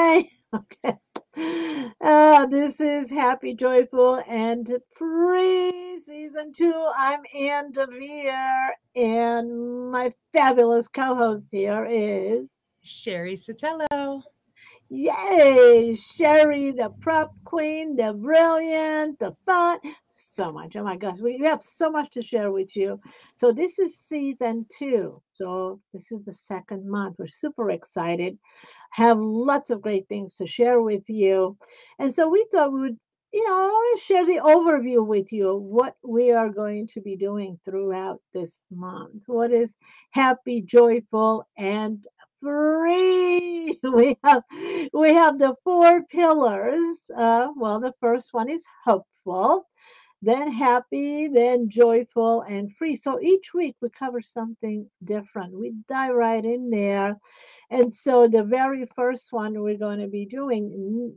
Hi. Okay. This is Happy, Joyful, and Free Season 2. I'm Ann DeVere, and my fabulous co-host here is, Sherry Sotelo. yay, Sherry, the prop queen, the brilliant, the fun. So much. Oh my gosh, we have so much to share with you. So this is season 2. So this is the second month. We're super excited. Have lots of great things to share with you. And so we thought we would, I want to share the overview with you of what we are going to be doing throughout this month. What is happy, joyful, and free? We have the 4 pillars. Well, the first one is hopeful, then happy, then joyful, and free. So each week we cover something different. We dive right in there. And so the very first one we're going to be doing,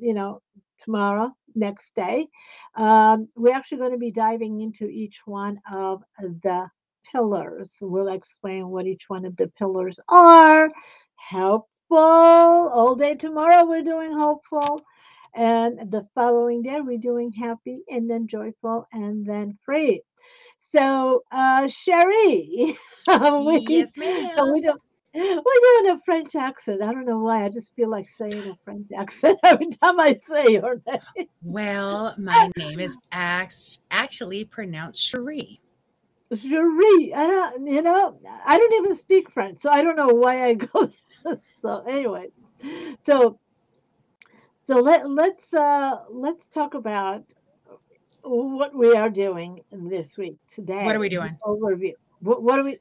tomorrow, next day, we're actually going to be diving into each one of the pillars. We'll explain what each one of the pillars are. Helpful. All day tomorrow we're doing hopeful. And the following day we're doing happy and then joyful and then free. So, Sherry, we Yes, ma'am. we don't we're doing a French accent. I don't know why. I just feel like saying a French accent every time I say your name. Well, my name is actually pronounced Cherie. Cherie. I don't even speak French, so I don't know why I go. So anyway, so let's talk about what we are doing this week What are today. we The doing? overview. What are we?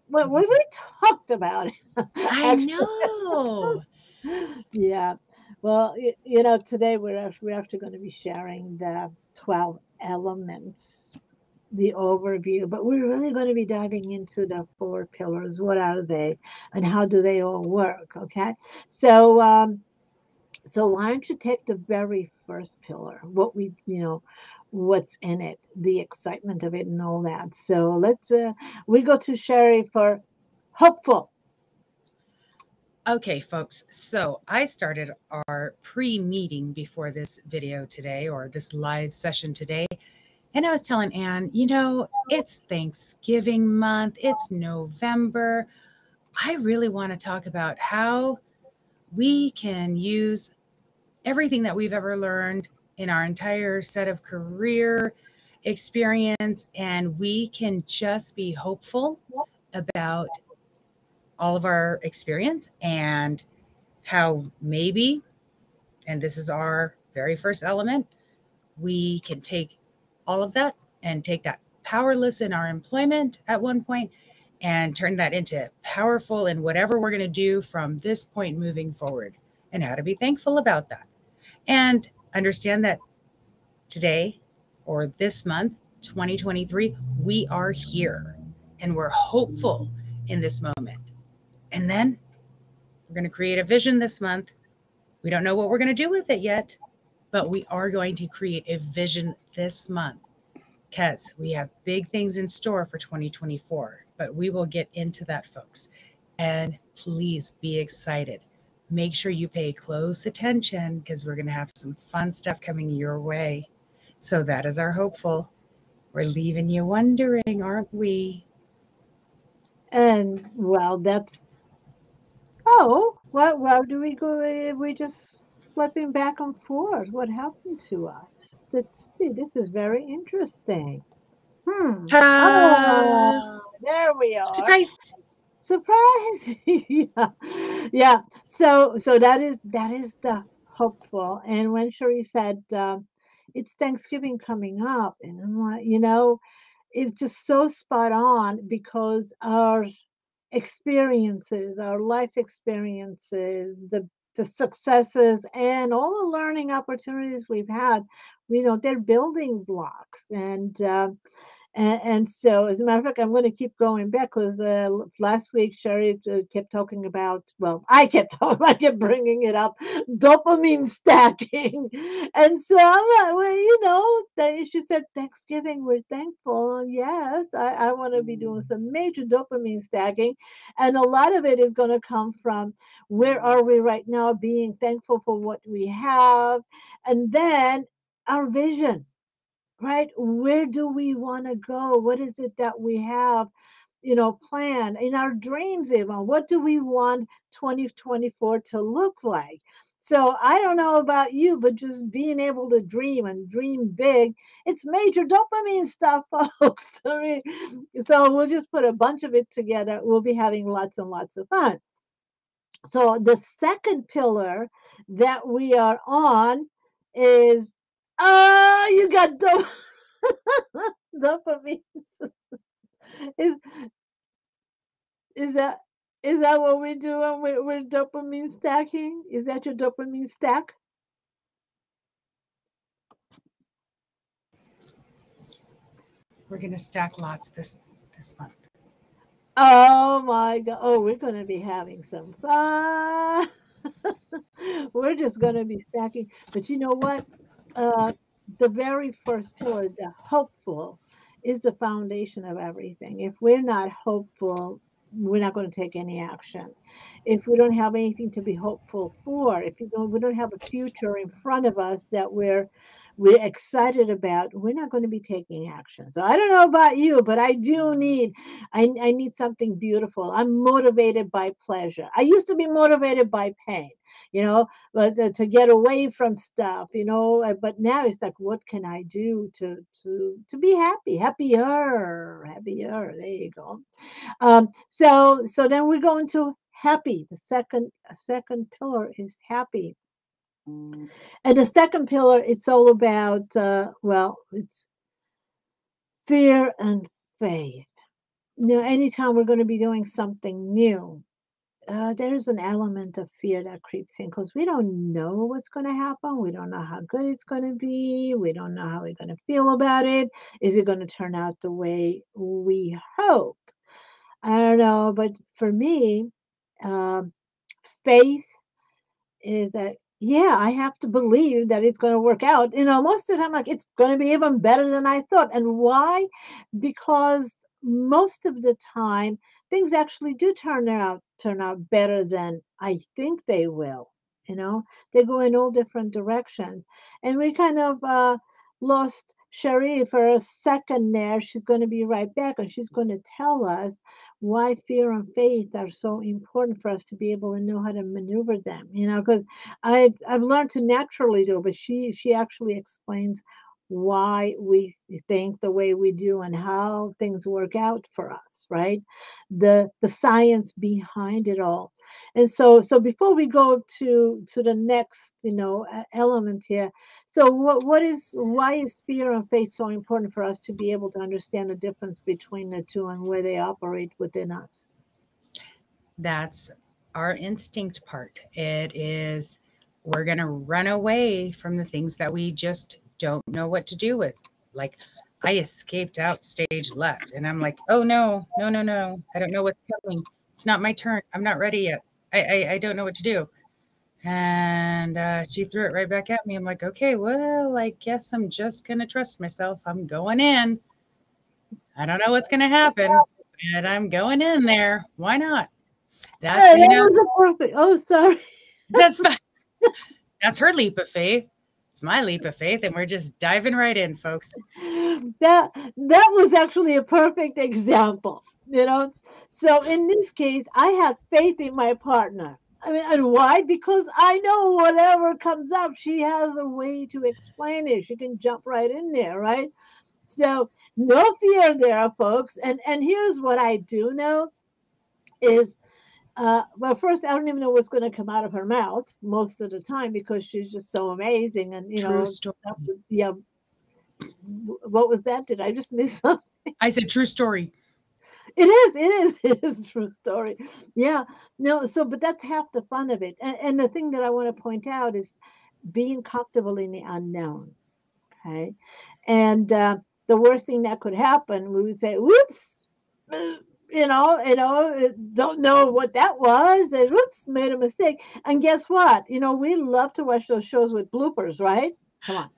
What we talked about I actually. know. Yeah. Well, today we're actually going to be sharing the 12 elements, the overview, but we're really going to be diving into the 4 pillars. What are they, and how do they all work? Okay. So why don't you take the very first pillar? What's in it, the excitement of it, and all that. So we go to Sherry for hopeful. Okay, folks. So I started our pre-meeting before this video today or this live session today. And I was telling Anne, it's Thanksgiving month, it's November. I really want to talk about how we can use everything that we've ever learned in our entire set of career experience, and we can just be hopeful about all of our experience and how maybe, and this is our very first element, we can take all of that and take that powerless in our employment at one point and turn that into powerful in whatever we're going to do from this point moving forward, and how to be thankful about that. And understand that today or this month, 2023, we are here and we're hopeful in this moment. And then we're going to create a vision this month. We don't know what we're going to do with it yet, but we are going to create a vision this month because we have big things in store for 2024. But we will get into that, folks. And please be excited. Make sure you pay close attention because we're going to have some fun stuff coming your way. So that is our hopeful. We're leaving you wondering, aren't we? And well, that's where do we go? We just flipping back and forth. What happened to us? Let's see. This is very interesting. Ta-da! There we are. Surprise! Surprise! Yeah, yeah. So that is the hopeful. And when Cherie said it's Thanksgiving coming up, and I'm like, it's just so spot on because our experiences, our life experiences, the successes and all the learning opportunities we've had, they're building blocks. And so, as a matter of fact, I'm going to keep going back because last week Sherry kept talking about, well, I kept talking, I kept bringing it up, dopamine stacking. And so I'm like, well, she said, Thanksgiving, we're thankful. Yes, I want to be doing some major dopamine stacking. And a lot of it is going to come from where are we right now, being thankful for what we have. And then our vision, right? Where do we want to go? What is it that we have, planned in our dreams? Even what do we want 2024 to look like? So I don't know about you, but just being able to dream and dream big, it's major dopamine stuff, folks. I mean, so we'll just put a bunch of it together. We'll be having lots and lots of fun. So the second pillar that we are on is, you got dopamine. Is is that is that what we're doing? We're dopamine stacking. Is that your dopamine stack? We're gonna stack lots this month. Oh my God! Oh, we're going to be having some fun. We're just going to be stacking. But you know what? Uh, the very first pillar, the hopeful, is the foundation of everything. If we're not hopeful, we're not going to take any action. If we don't have anything to be hopeful for, if we don't have a future in front of us that we're excited about, we're not going to be taking action. So I don't know about you, but I need something beautiful. I'm motivated by pleasure. I used to be motivated by pain, but to get away from stuff, but now it's like, what can I do to be happy, happier. There you go. So then we go into happy. The second pillar is happy. And the second pillar, it's all about, it's fear and faith. Anytime we're going to be doing something new, there's an element of fear that creeps in because we don't know what's going to happen. We don't know how good it's going to be. We don't know how we're going to feel about it. Is it going to turn out the way we hope? I don't know. But for me, um, faith is that, yeah, I have to believe that it's going to work out. Most of the time, like, it's going to be even better than I thought. And why? Because most of the time, things actually do turn out better than I think they will. They go in all different directions. And we kind of lost Cherie for a second there. She's going to be right back, and she's going to tell us why fear and faith are so important for us to be able to know how to maneuver them. Because I've learned to naturally do it, but she actually explains why we think the way we do and how things work out for us, right? The science behind it all. And so before we go to the next, element here, so why is fear and faith so important for us to be able to understand the difference between the two and where they operate within us? That's our instinct part. It is, we're going to run away from the things that we just don't know what to do with. Like, I escaped out stage left, and I'm like, oh no, no, no, no. I don't know what's coming. It's not my turn. I'm not ready yet. I don't know what to do. And she threw it right back at me. I'm like, okay, well, I guess I'm just going to trust myself. I'm going in. I don't know what's going to happen, but I'm going in there. Why not? That's, Hey, that was a perfect. Oh, sorry. that's that's her leap of faith. It's my leap of faith, and we're just diving right in, folks. That was actually a perfect example. So in this case, I have faith in my partner. I mean, and why? Because I know whatever comes up, she has a way to explain it. She can jump right in there, right? So no fear there, folks. And here's what I do know is, well, first, I don't even know what's going to come out of her mouth most of the time because she's just so amazing. And True story. yeah. What was that? Did I just miss something? I said true story. It is a true story. Yeah. No, but that's half the fun of it. And the thing that I want to point out is being comfortable in the unknown. Okay. And the worst thing that could happen, we would say, whoops, don't know what that was, and whoops, made a mistake. And guess what? We love to watch those shows with bloopers, right? Come on.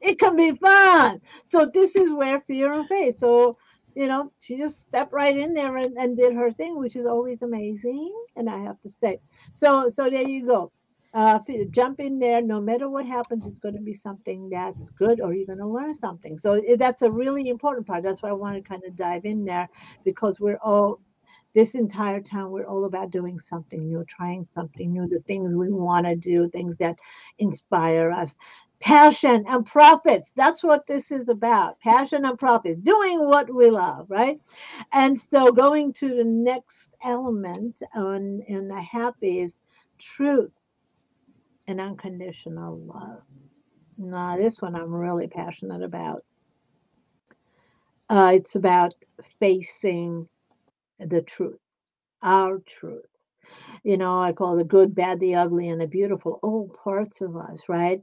It can be fun. So this is where fear and faith. So, she just stepped right in there and did her thing, which is always amazing. And I have to say, so there you go. Jump in there. No matter what happens, it's going to be something that's good, or you're going to learn something. So that's a really important part. That's why I want to kind of dive in there, because this entire time, we're all about doing something new, trying something new, the things we want to do, things that inspire us. Passion and profits. That's what this is about. Passion and profits, doing what we love, right? And so going to the next element in the happy is truth and unconditional love. Now, this one I'm really passionate about. It's about facing the truth, our truth. I call the good, bad, the ugly, and the beautiful, all parts of us, right?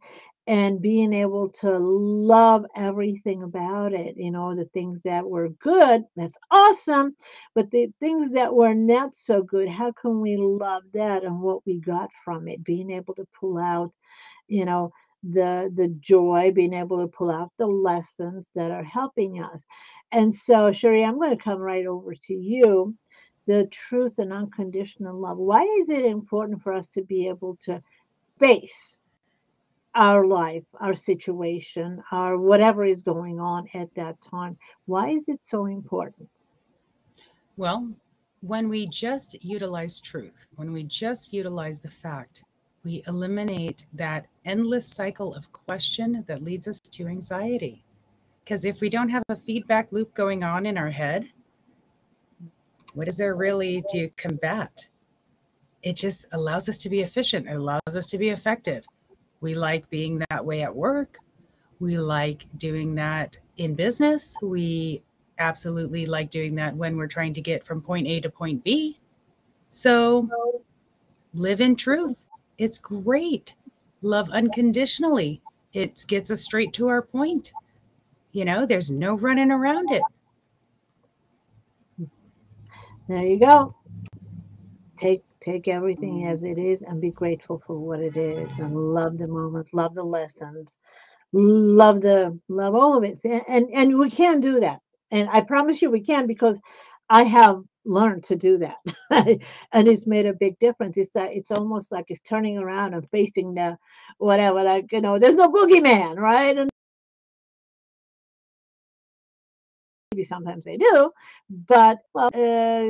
And being able to love everything about it, the things that were good, that's awesome. But the things that were not so good, how can we love that and what we got from it? Being able to pull out, you know, the joy, being able to pull out the lessons that are helping us. And so, Sherry, I'm going to come right over to you. The truth and unconditional love. Why is it important for us to be able to face our life, our situation, our whatever is going on at that time? Why is it so important? Well, when we just utilize truth, when we just utilize the fact, we eliminate that endless cycle of question that leads us to anxiety. Because if we don't have a feedback loop going on in our head, what is there really to combat? It just allows us to be efficient. It allows us to be effective. We like being that way at work. We like doing that in business. We absolutely like doing that when we're trying to get from point A to point B. So live in truth. It's great. Love unconditionally. It gets us straight to our point. There's no running around it. There you go. Take everything as it is and be grateful for what it is, and love the moment, love the lessons, love all of it. And we can do that. And I promise you we can, because I have learned to do that. And it's made a big difference. It's almost like it's turning around and facing the whatever, like, there's no boogeyman, right? And maybe sometimes they do, but well,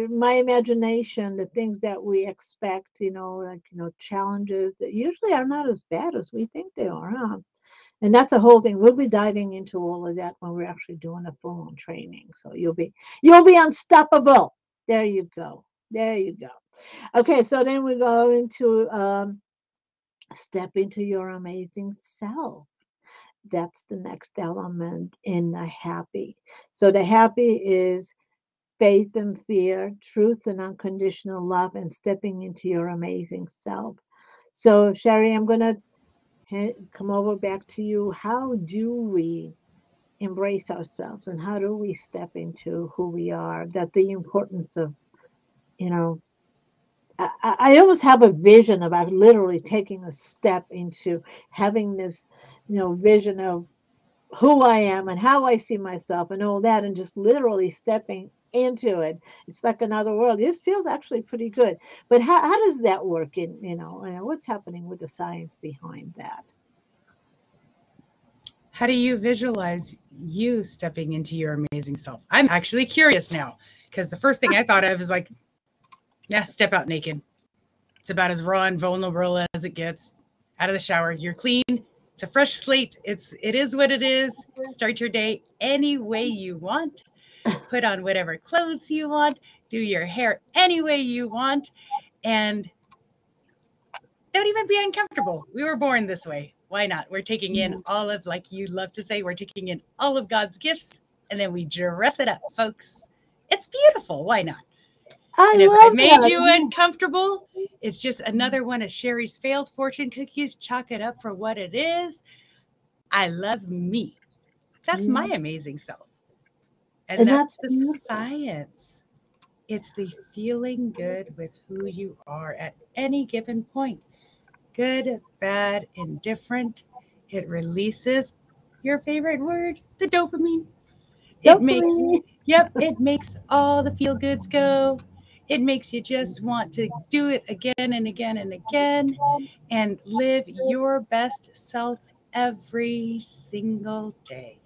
my imagination, the things that we expect, like, challenges that usually are not as bad as we think they are, huh? And that's a whole thing. We'll be diving into all of that when we're actually doing a full-on training. So you'll be unstoppable. There you go. There you go. Okay, so then we go into step into your amazing self. That's the next element in the happy. So the happy is faith and fear, truth and unconditional love, and stepping into your amazing self. So, Sherry, I'm going to come over back to you. How do we embrace ourselves, and how do we step into who we are? That the importance of, you know, I almost have a vision about literally taking a step into having this, vision of who I am and how I see myself and all that, and just literally stepping into it. It's like another world. This feels actually pretty good. But how does that work in, what's happening with the science behind that? How do you visualize you stepping into your amazing self? I'm actually curious now, because the first thing I thought of is like, yeah, step out naked. It's about as raw and vulnerable as it gets. Out of the shower, you're clean. It's a fresh slate. It is what it is. Start your day any way you want. Put on whatever clothes you want. Do your hair any way you want. And don't even be uncomfortable. We were born this way. Why not? We're taking in all of, like you love to say, we're taking in all of God's gifts, and then we dress it up, folks. It's beautiful. Why not? And if I made you uncomfortable, it's just another one of Sherry's failed fortune cookies. Chalk it up for what it is. I love me. That's my amazing self. And And that's that's the beautiful. science. It's the feeling good with who you are at any given point. Good, bad, indifferent. It releases your favorite word, the dopamine. It makes, Dopamine. yep, it makes all the feel goods go. It makes you just want to do it again and again and again and live your best self every single day.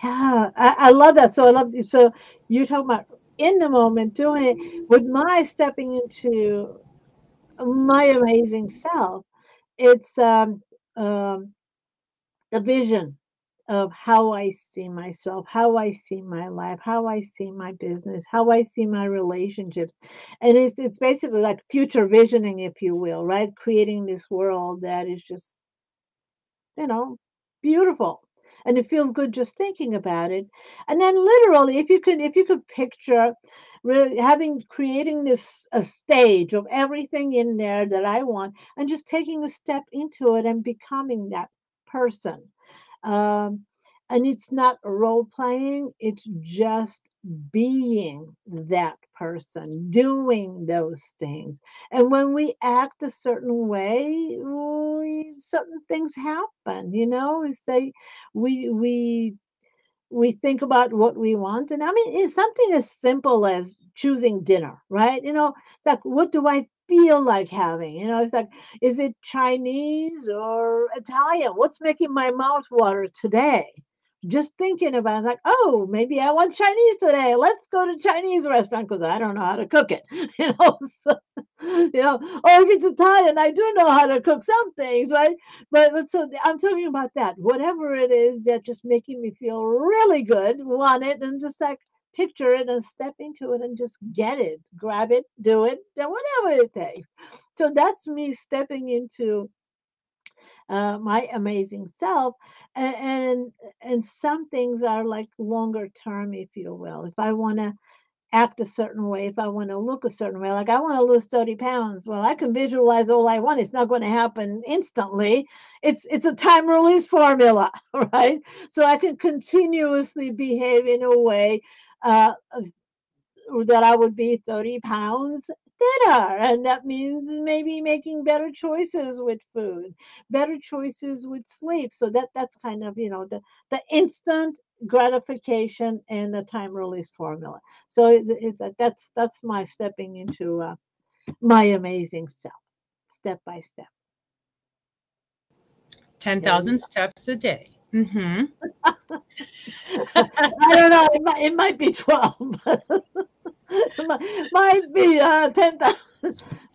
Yeah, I love that. So I love so you're talking about in the moment doing it with my stepping into my amazing self. It's um the vision of how I see myself, how I see my life, how I see my business, how I see my relationships. And it's basically like future visioning, if you will, right? Creating this world that is just, you know, beautiful. And it feels good just thinking about it. And then literally, if you could picture really having creating this a stage of everything in there that I want and just taking a step into it and becoming that person. Um, and it's not role playing, it's just being that person, doing those things. And when we act a certain way, certain things happen, we say, we, we, we think about what we want. And I mean, it's something as simple as choosing dinner, right? It's like, what do I feel like having? It's like, is it Chinese or Italian? What's making my mouth water today? Just thinking about it, like, oh, maybe I want Chinese today. Let's go to Chinese restaurant because I don't know how to cook it. So, or if it's Italian, I do know how to cook some things, right? But so I'm talking about that. Whatever it is that just making me feel really good, want it, and just like picture it and step into it and just get it, grab it, do it, and whatever it takes. So that's me stepping into my amazing self. And some things are like longer term, if you will. If I want to act a certain way, if I want to look a certain way, like I want to lose 30 pounds. Well, I can visualize all I want. It's not going to happen instantly. It's a time release formula, right? So I can continuously behave in a way that I would be 30 pounds thinner. And that means maybe making better choices with food, better choices with sleep. So that's kind of, the instant gratification and the time release formula. So that's my stepping into my amazing self, step by step. There you 10,000 steps a day. Mm-hmm. go. I don't know. It might be 12. Might be 10,000.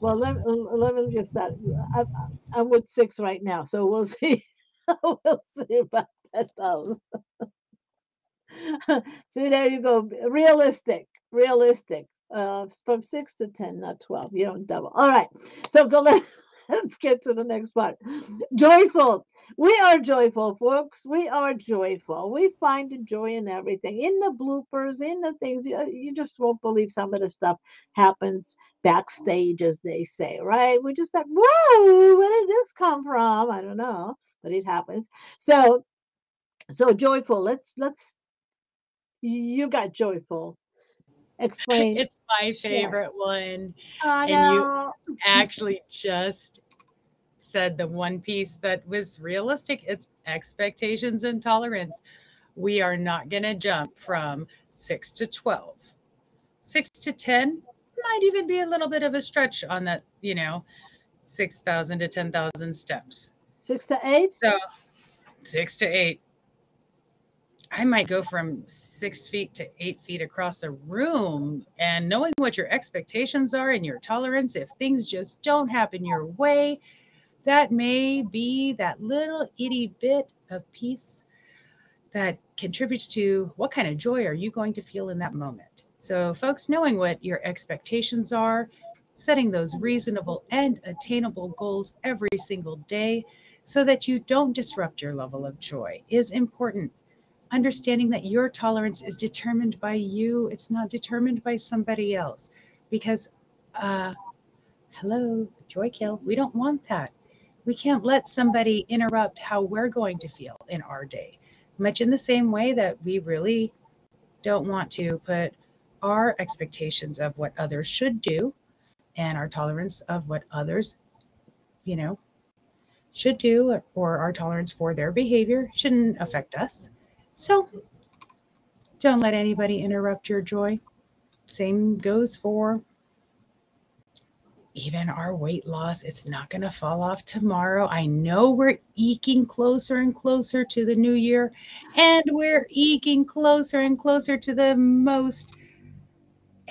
Well, let me just start. I'm with 6 right now, so we'll see. We'll see about 10,000. See, there you go. Realistic, realistic. From 6 to 10, not 12. You don't double. All right. So let's get to the next part. Joyful. We are joyful, folks. We are joyful. We find the joy in everything, in the bloopers, in the things. You just won't believe some of the stuff happens backstage, as they say, right? We're just like, whoa, where did this come from? I don't know, but it happens. So joyful. Let's. You got joyful. Explain. It's my Share. favorite one. I And you know. actually just said the one piece that was realistic. It's expectations and tolerance. We are not going to jump from 6 to 12. 6 to 10 might even be a little bit of a stretch on that, 6,000 to 10,000 steps. 6 to 8. So 6 to 8. I might go from 6 feet to 8 feet across a room. And knowing what your expectations are and your tolerance, if things just don't happen your way, that may be that little itty bit of peace that contributes to what kind of joy are you going to feel in that moment. So, folks, knowing what your expectations are, setting those reasonable and attainable goals every single day so that you don't disrupt your level of joy is important. Understanding that your tolerance is determined by you, it's not determined by somebody else. Because, uh, hello, joy kill, we don't want that. We can't let somebody interrupt how we're going to feel in our day, much in the same way that we really don't want to put our expectations of what others should do and our tolerance of what others, you know, should do, or our tolerance for their behavior shouldn't affect us. So don't let anybody interrupt your joy. Same goes for even our weight loss. It's not going to fall off tomorrow. I know we're eking closer and closer to the new year, and we're eking closer and closer to the most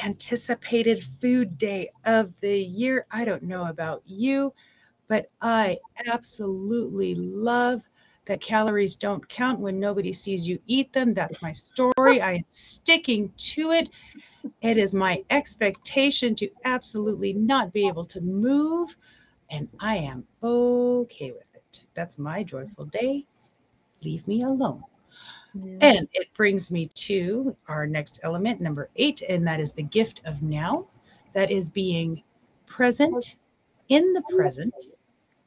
anticipated food day of the year. I don't know about you, but I absolutely love that calories don't count when nobody sees you eat them. That's my story. I am sticking to it. It is my expectation to absolutely not be able to move, and I am okay with it. That's my joyful day. Leave me alone. Yeah. And it brings me to our next element, number 8, and that is the gift of now. That is being present in the present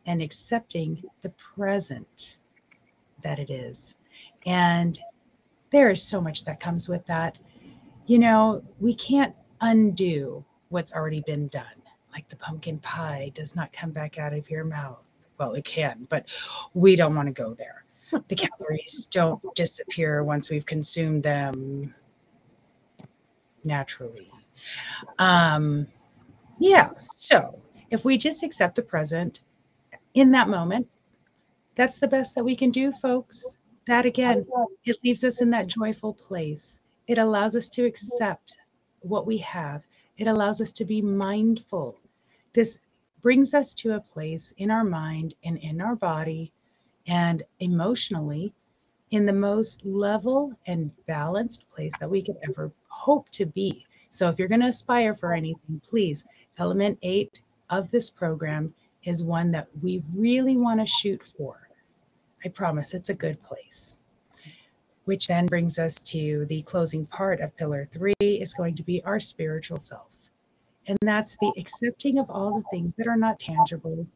and accepting the present that it is. And there is so much that comes with that. You know, we can't undo what's already been done. Like the pumpkin pie does not come back out of your mouth. Well, it can, but we don't want to go there. The calories don't disappear once we've consumed them naturally. Um, yeah, so if we just accept the present in that moment, that's the best that we can do, folks. That again, it leaves us in that joyful place. It allows us to accept what we have. It allows us to be mindful. This brings us to a place in our mind and in our body and emotionally in the most level and balanced place that we could ever hope to be. So if you're going to aspire for anything, please, element 8 of this program is one that we really want to shoot for. I promise it's a good place. Which then brings us to the closing part of pillar 3 is going to be our spiritual self. And that's the accepting of all the things that are not tangible.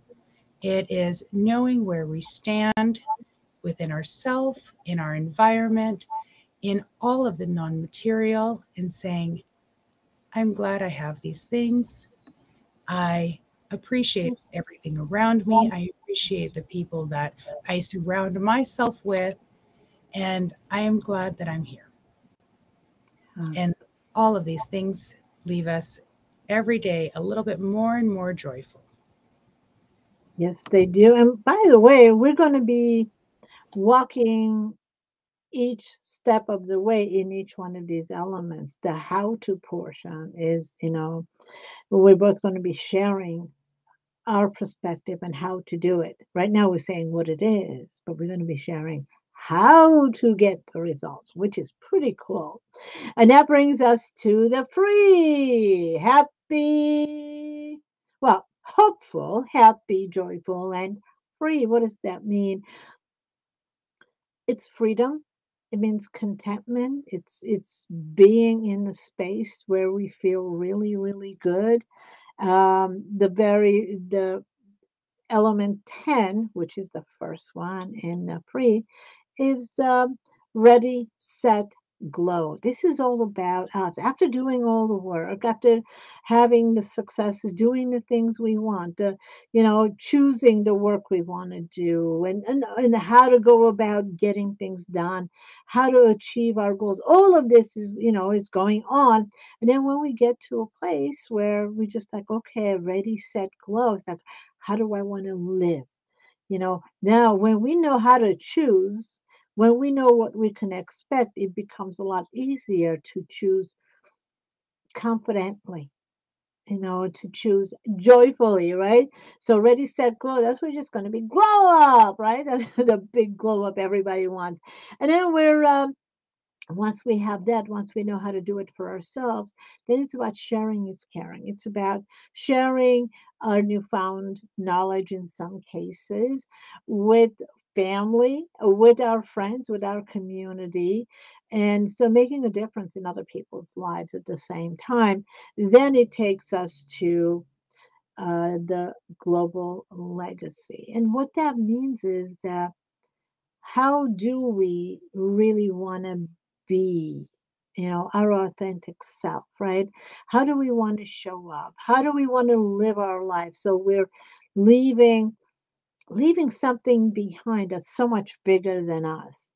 It is knowing where we stand within ourself, in our environment, in all of the non-material, and saying, I'm glad I have these things. I appreciate everything around me. I appreciate the people that I surround myself with, and I am glad that I'm here. And all of these things leave us every day a little bit more and more joyful. Yes, they do. And by the way, we're going to be walking each step of the way in each one of these elements. The how to portion is, we're both going to be sharing our perspective and how to do it. Right now, we're saying what it is, but we're going to be sharing how to get the results, which is pretty cool. And that brings us to the free, happy, well, hopeful, happy, joyful, and free. What does that mean? It's freedom. It means contentment. It's being in a space where we feel really, really good. The element 10, which is the first one in the free, is ready, set, glow. This is all about us. After doing all the work, after having the successes, doing the things we want, choosing the work we want to do, and how to go about getting things done, how to achieve our goals. All of this is going on. And then when we get to a place where we just like, okay, ready, set, glow, it's like, how do I want to live? Now when we know how to choose, when we know what we can expect, it becomes a lot easier to choose confidently, to choose joyfully, right? So ready, set, glow. That's what we're just going to be glow up, right? That's the big glow up everybody wants. And then once we have that, once we know how to do it for ourselves, then it's about sharing is caring. It's about sharing our newfound knowledge in some cases with family, with our friends, with our community. And so making a difference in other people's lives at the same time. Then it takes us to the global legacy. And what that means is how do we really want to be our authentic self, right? How do we want to show up? How do we want to live our life so we're leaving leaving something behind that's so much bigger than us,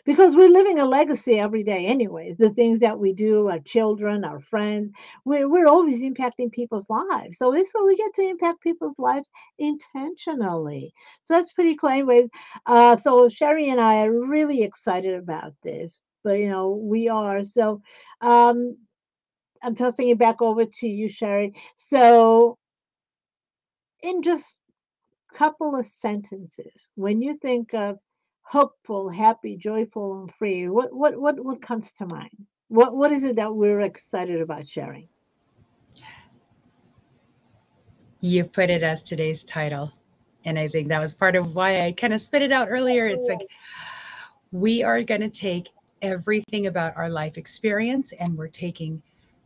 because we're living a legacy every day anyways. The things that we do, our children, our friends, we're always impacting people's lives. So this way we get to impact people's lives intentionally. So that's pretty cool. Anyways, so Sherry and I are really excited about this. But we are. So um I'm tossing it back over to you, Sherry. So in just couple of sentences, when you think of hopeful, happy, joyful, and free, what comes to mind? What is it that we're excited about sharing? You put it as today's title. And I think that was part of why I kind of spit it out earlier. It's like we are going to take everything about our life experience and we're taking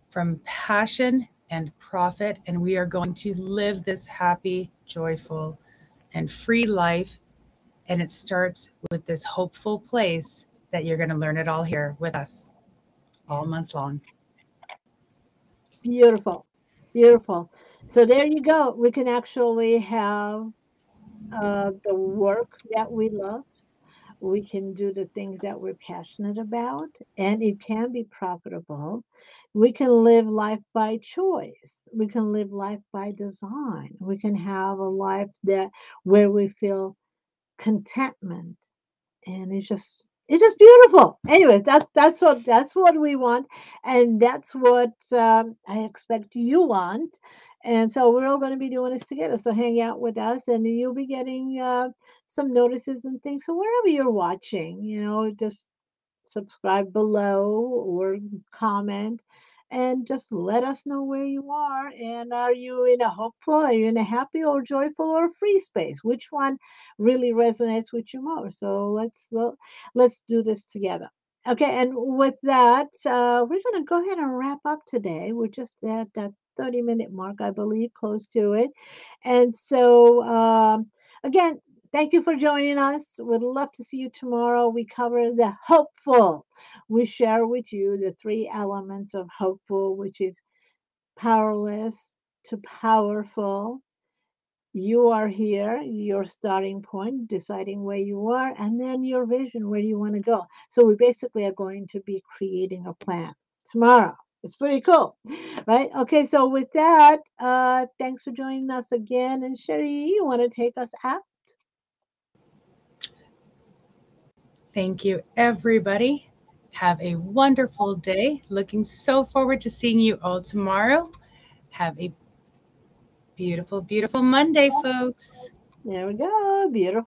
from passion and profit, and we are going to live this happy, joyful, and free life. And it starts with this hopeful place that you're going to learn it all here with us all month long. Beautiful, beautiful. So there you go. We can actually have the work that we love. We can do the things that we're passionate about, and it can be profitable. We can live life by choice. We can live life by design. We can have a life that where we feel contentment, and it's just beautiful. Anyways, that's what we want, and that's what I expect you want. And so we're all going to be doing this together. So hang out with us, and you'll be getting some notices and things. So wherever you're watching, just subscribe below or comment and just let us know where you are. And are you in a hopeful, are you in a happy or joyful or free space? Which one really resonates with you more? So let's do this together. Okay, and with that, we're going to go ahead and wrap up today. We're just at that 30-minute mark, I believe, close to it. And so, again, thank you for joining us. We'd love to see you tomorrow. We cover the hopeful. We share with you the three elements of hopeful, which is powerless to powerful. You are here, your starting point, deciding where you are, and then your vision, where you want to go. So we basically are going to be creating a plan tomorrow. It's pretty cool, right? Okay, so with that, thanks for joining us again. And Sherry, you want to take us out? Thank you, everybody. Have a wonderful day. Looking so forward to seeing you all tomorrow. Have a beautiful, beautiful Monday, folks. There we go. Beautiful.